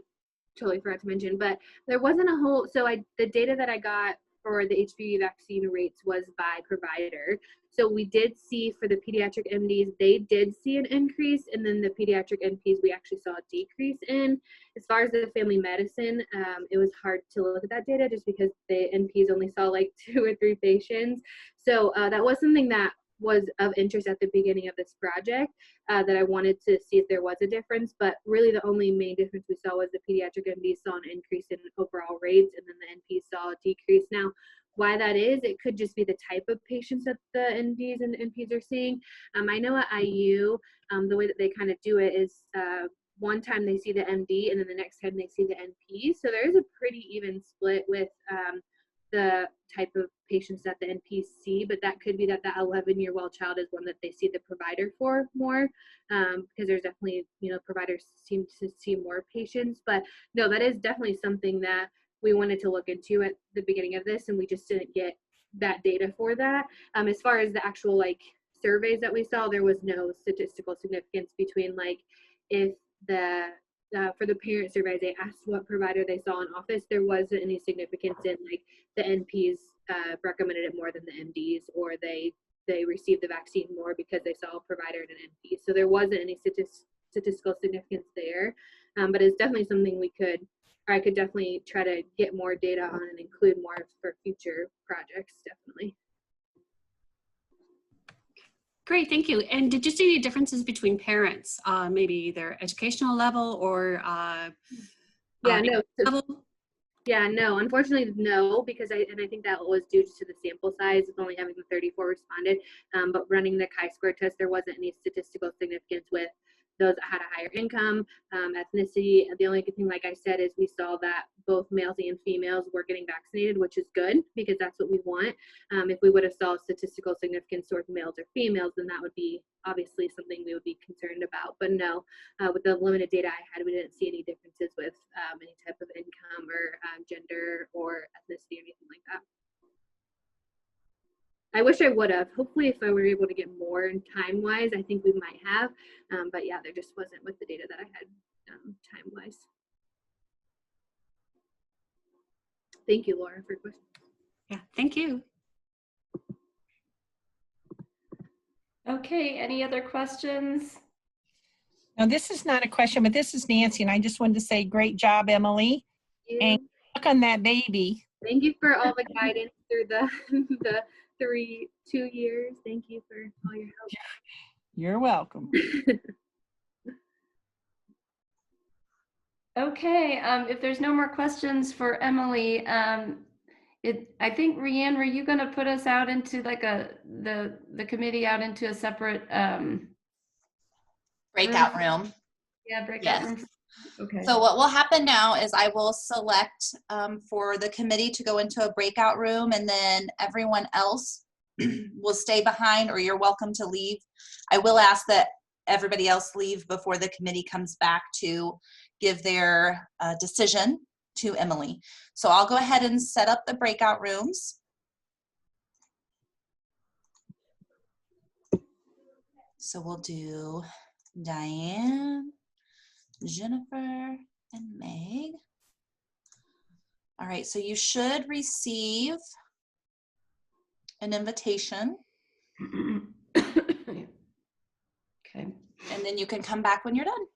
totally forgot to mention, but there wasn't a whole, the data that I got for the HPV vaccine rates was by provider. So we did see for the pediatric MDs, they did see an increase, and then the pediatric NPs, we actually saw a decrease in. As far as the family medicine, it was hard to look at that data just because the NPs only saw like 2 or 3 patients. So that was something that was of interest at the beginning of this project, that I wanted to see if there was a difference, but really the only main difference we saw was the pediatric MDs saw an increase in overall rates, and then the NPs saw a decrease. Now, why that is, it could just be the type of patients that the NDs and NPs are seeing. I know at IU, the way that they kind of do it is one time they see the MD and then the next time they see the NP. So there is a pretty even split with the type of patients that the NPs see, but that could be that 11-year well child is one that they see the provider for more, because there's definitely, providers seem to see more patients. But no, that is definitely something that we wanted to look into at the beginning of this, and we just didn't get that data for that. As far as the actual surveys that we saw, there was no statistical significance between if for the parent surveys, they asked what provider they saw in office. There wasn't any significance in the NPs recommended it more than the MDs, or they received the vaccine more because they saw a provider and an NP. So there wasn't any statistical significance there, but it's definitely something I could definitely try to get more data on and include more for future projects, definitely. Great, thank you. And did you see any differences between parents, maybe their educational level or level? Yeah, no, unfortunately, no, because I think that was due to the sample size of only having the 34 responded, but running the chi-square test, there wasn't any statistical significance with those that had a higher income, ethnicity. The only good thing, like I said, is we saw that both males and females were getting vaccinated, which is good because that's what we want. If we would have saw statistical significance towards males or females, then that would be obviously something we would be concerned about. But no, with the limited data I had, we didn't see any differences with any type of income or gender or ethnicity or anything like that. I wish I would have. Hopefully, if I were able to get more time-wise, I think we might have. But yeah, there just wasn't with the data that I had time-wise. Thank you, Laura, for your question. Yeah, thank you. Okay, any other questions? Now, this is not a question, but this is Nancy, and I just wanted to say great job, Emily. And look on that baby. Thank you for all the guidance through the 2 years. Thank you for all your help. You're welcome. Okay, if there's no more questions for Emily, I think, Rianne, were you going to put us out into like the committee out into a separate Breakout room. Yeah, breakout Yes. room. Okay. So what will happen now is I will select for the committee to go into a breakout room, and then everyone else will stay behind, or you're welcome to leave. I will ask that everybody else leave before the committee comes back to give their decision to Emily. So I'll go ahead and set up the breakout rooms. So we'll do Diane, Jennifer, and Meg. All right, so you should receive an invitation. Okay. And then you can come back when you're done.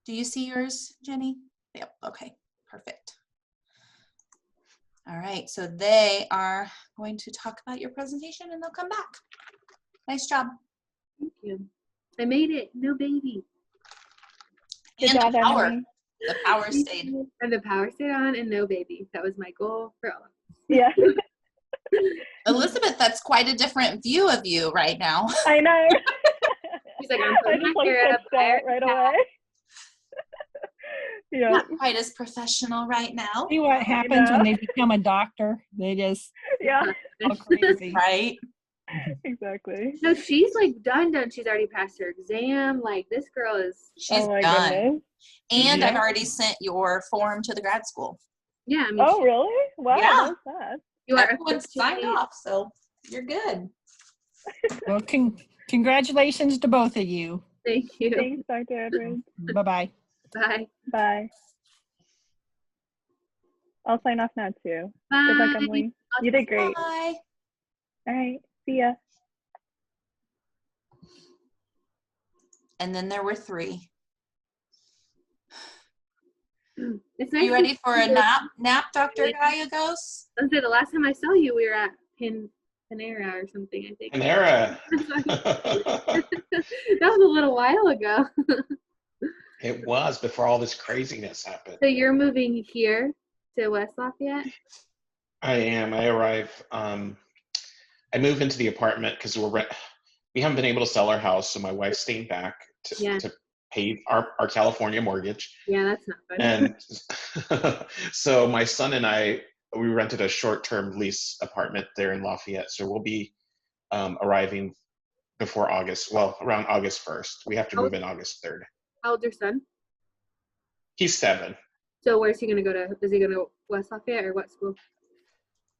Do you see yours, Jenny? Yep, okay, perfect. All right, so they are going to talk about your presentation and they'll come back. Nice job. Thank you. I made it. No baby. And Good job, the power. Emily. The power stayed. And the power stayed on and no baby. That was my goal for all of us. Yeah, Elizabeth, that's quite a different view of you right now. I know. She's like, I'm I putting just my like hair up switched out right away. Yeah. Not quite as professional right now, See what happens when they become a doctor? They just Yeah. go crazy. right? Exactly. No, she's like done. She's already passed her exam. Like this girl is. She's Oh my done. goodness. And I've Yeah. already sent your form to the grad school. Yeah. I mean, Oh, really? Wow, Yeah. that's fast. you are Everyone's signed officially- off, so you're good. Well, congratulations to both of you. Thank you. Thanks, Dr. Edwards. Bye-bye. Bye. Bye. I'll sign off now, too. Bye. Good luck, Emily. You did great. Bye. All right. See ya. And then there were 3. It's Are nice. you ready for a to- nap, Dr. Gallegos? I was gonna say, the last time I saw you, we were at Panera or something, I think. Panera. That was a little while ago. It was before all this craziness happened. So you're moving here to West Lafayette? I am. I arrive. I move into the apartment because we haven't been able to sell our house, so my wife's staying back to pay our California mortgage. Yeah, that's not fun. And so my son and I, we rented a short-term lease apartment there in Lafayette. So we'll be arriving before August. Well, around August 1st. We have to move in August 3rd. How old's your son? He's 7. So where's he gonna go to? Is he gonna go to West Lafayette or what school?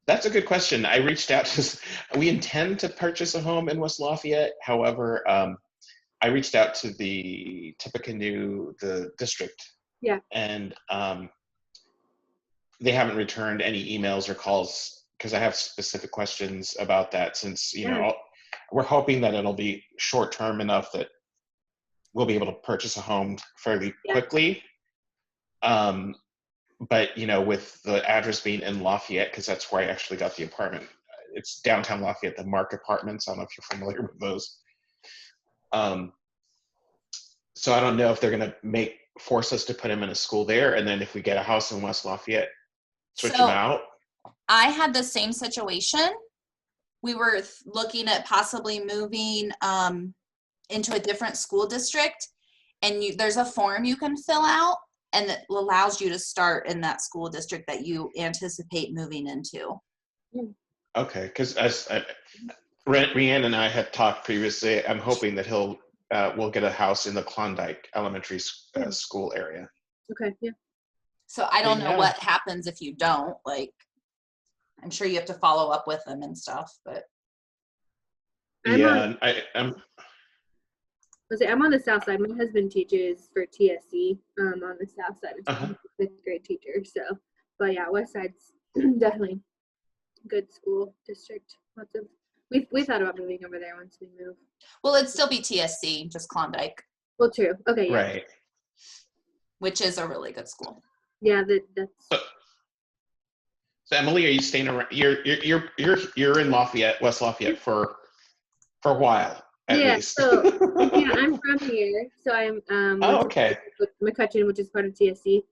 That's a good question. I reached out to, we intend to purchase a home in West Lafayette. However, I reached out to the Tippecanoe, the district. Yeah. And they haven't returned any emails or calls because I have specific questions about that since, you know, we're hoping that it'll be short term enough that we'll be able to purchase a home fairly quickly. But, you know, with the address being in Lafayette, because that's where I actually got the apartment. It's downtown Lafayette, the Mark Apartments. I don't know if you're familiar with those. So I don't know if they're going to force us to put him in a school there. And then if we get a house in West Lafayette, switch him out. I had the same situation. We were looking at possibly moving into a different school district, and there's a form you can fill out, and it allows you to start in that school district that you anticipate moving into. Okay, because as Rhiannon and I had talked previously, I'm hoping that we'll get a house in the Klondike Elementary School area. Okay, yeah. So I don't know Yeah. what happens if you don't. Like, I'm sure you have to follow up with them and stuff, but. I'm Yeah, I'm on the south side. My husband teaches for TSC on the south side. He's a fifth grade teacher. So, but yeah, west side's definitely good school district. Lots of we thought about moving over there once we move. Well, it'd still be TSC, just Klondike, Well, true. Okay, yeah. right. which is a really good school. Yeah, that's. So Emily, are you staying around? You're in Lafayette, West Lafayette for a while at least. So yeah, I'm from here. So I'm okay. McCutcheon, which is part of TSC,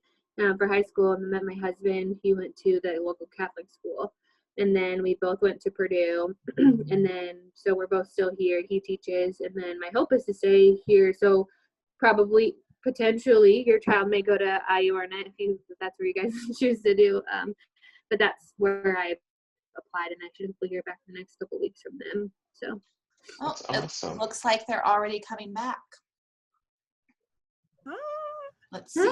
for high school, and then met my husband. He went to the local Catholic school, and then we both went to Purdue, and then so we're both still here. He teaches, and then my hope is to stay here. So probably potentially your child may go to IU or not if that's where you guys choose to do. But that's where I applied, and I should hopefully hear back in the next couple of weeks from them. So. Oh, That's awesome. it looks like they're already coming back. Let's see.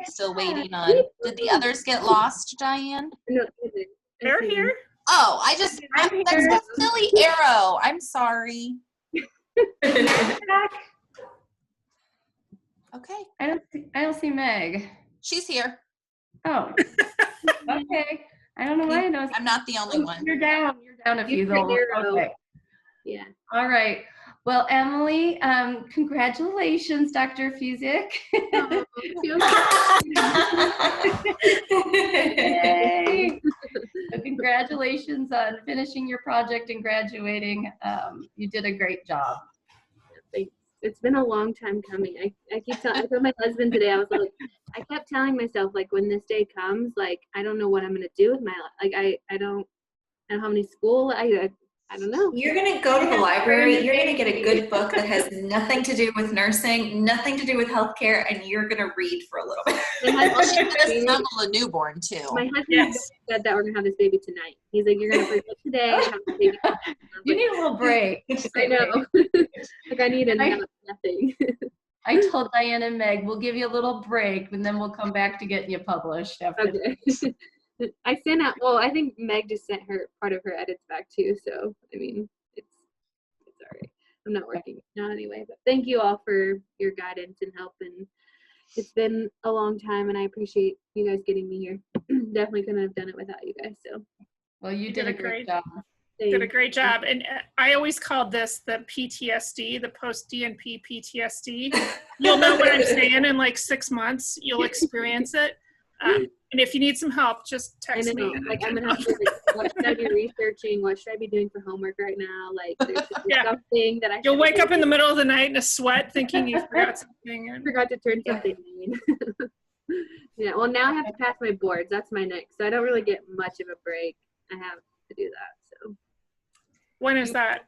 Still waiting on. Did the others get lost, Diane? No, They're here. Oh, that's a silly arrow. I'm sorry. Okay, I don't see Meg. she's here. Oh, okay. I don't know why I know. I'm not the only one. You're down a few. Use the arrow. Okay. Yeah. All right. Well, Emily, congratulations, Dr. Fusiek. Oh, Yay. So congratulations on finishing your project and graduating. You did a great job. Thanks. It's been a long time coming. I keep telling my husband today, I was like, I kept telling myself, like, when this day comes, like, I don't know what I'm going to do with my life. Like, I don't know how many school, I don't know. You're going to go to the library. You're going to get a good book that has nothing to do with nursing, nothing to do with healthcare, and you're going to read for a little bit. Well, she's gonna snuggle a newborn too. My husband said that we're going to have this baby tonight. He's like, you're going to forget today. Have this baby tomorrow. You need a little break. I know. Like, I need nothing. I told Diane and Meg, we'll give you a little break, and then we'll come back to getting you published after. Okay. I sent out. Well, I think Meg just sent her part of her edits back too. So I mean, it's all right. I'm not working now anyway. But thank you all for your guidance and help. And it's been a long time, and I appreciate you guys getting me here. Definitely couldn't have done it without you guys. So. Well, you did a great job. Did a great job. And I always called this the PTSD, the post DNP PTSD. You'll know what I'm saying in like 6 months. You'll experience it. And if you need some help, just text me. Like, I'm gonna have to. Like, what should I be researching? What should I be doing for homework right now? Like, there's something that You'll wake up in the middle of the night in a sweat, thinking you forgot something. I forgot to turn something in. Yeah. Well, now I have to pass my boards. That's my next. So I don't really get much of a break. I have to do that. So. When is that?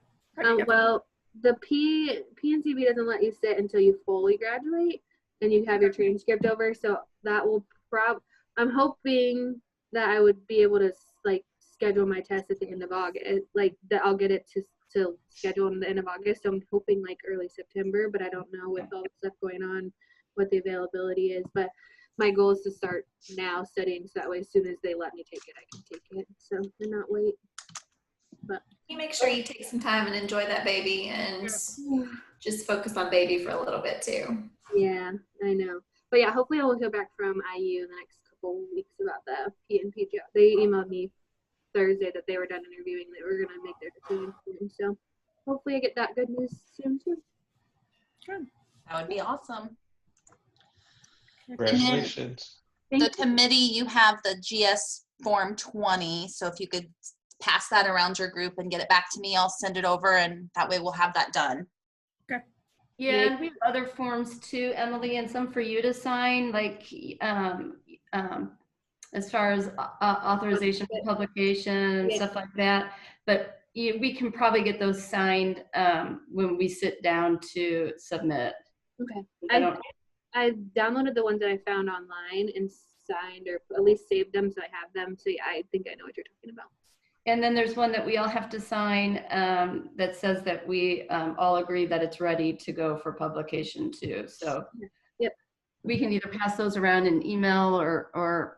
Well, the PNCB doesn't let you sit until you fully graduate and you have your transcript over. So that will I'm hoping that I would be able to like schedule my test at the end of August, like that I'll get it to schedule in the end of August. So I'm hoping like early September, but I don't know with all the stuff going on what the availability is. But my goal is to start now studying so that way as soon as they let me take it, I can take it. So and not wait. But you make sure you take some time and enjoy that baby and just focus on baby for a little bit too. Yeah, I know. But yeah, hopefully I will hear back from IU in the next couple weeks about the PNP job. They emailed me Thursday that they were done interviewing. They were going to make their decision soon. So hopefully I get that good news soon too. Good. That would be awesome. Congratulations. The committee, you have the GS Form 20. So if you could pass that around your group and get it back to me, I'll send it over, and that way we'll have that done. Okay. Yeah, and we have other forms too, Emily, and some for you to sign, like as far as authorization for publication and stuff like that. But we can probably get those signed when we sit down to submit. Okay. I don't. I downloaded the ones that I found online and signed, or at least saved them, so I have them. So yeah, I think I know what you're talking about. And then there's one that we all have to sign that says that we all agree that it's ready to go for publication too. So yep, we can either pass those around in email or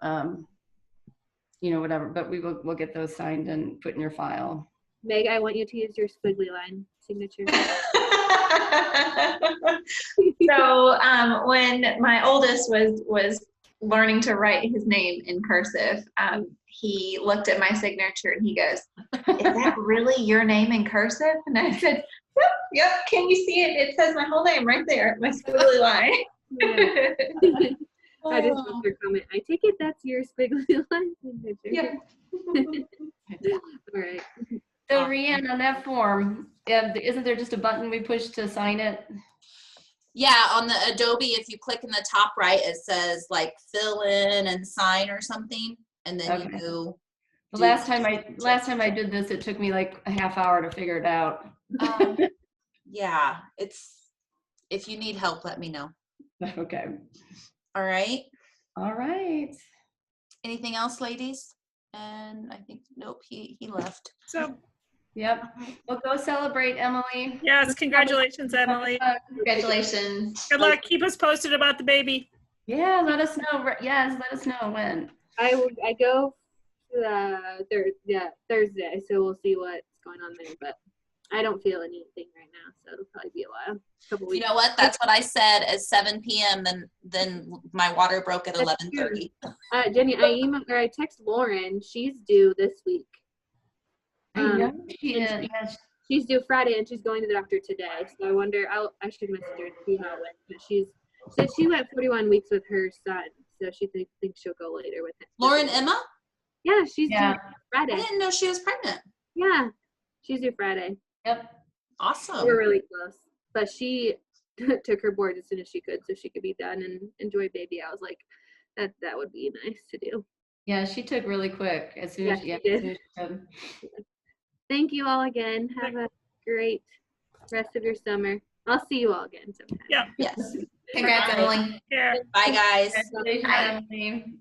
you know, whatever. But we'll get those signed and put in your file. Meg, I want you to use your squiggly line signature. So when my oldest was learning to write his name in cursive, he looked at my signature and he goes, "Is that really your name in cursive?" And I said, yep, can you see it? It says my whole name right there, my squiggly line. I just want your comment. I take it that's your squiggly line signature. Yeah. All right. So Rianne, on that form, isn't there just a button we push to sign it? Yeah, on the Adobe, if you click in the top right, it says like fill in and sign or something, and then Okay. you The last time I did this, it took me like a half hour to figure it out. yeah, if you need help, let me know. Okay. All right. All right. Anything else, ladies? And I think, nope, he left. So, Yep. Well, go celebrate, Emily. yes, congratulations, Emily. Congratulations. Good luck. Keep us posted about the baby. Yeah, let us know. Yes, let us know when. I go Thursday, so we'll see what's going on there. But I don't feel anything right now, so it'll probably be a while. Couple weeks. You know what? That's what I said at 7 p.m. Then my water broke at 11:30. Jenny, I text Lauren. She's due this week. I know she is. Yes. She's due Friday, and she's going to the doctor today. So I wonder. I should message her and see how it went. But she said she went 41 weeks with her son, so she thinks she'll go later with him. Lauren Emma? Yeah, she's Yeah. due Friday. I didn't know she was pregnant. Yeah, she's due Friday. Yep. Awesome. We're really close. But she took her board as soon as she could, so she could be done and enjoy baby. I was like, that would be nice to do. Yeah, she took really quick as soon as she as did. soon as she could. Thank you all again. Have a great rest of your summer. I'll see you all again sometime. Yeah. Yes. Congrats, Emily. Here. Bye, guys. Congratulations, Emily.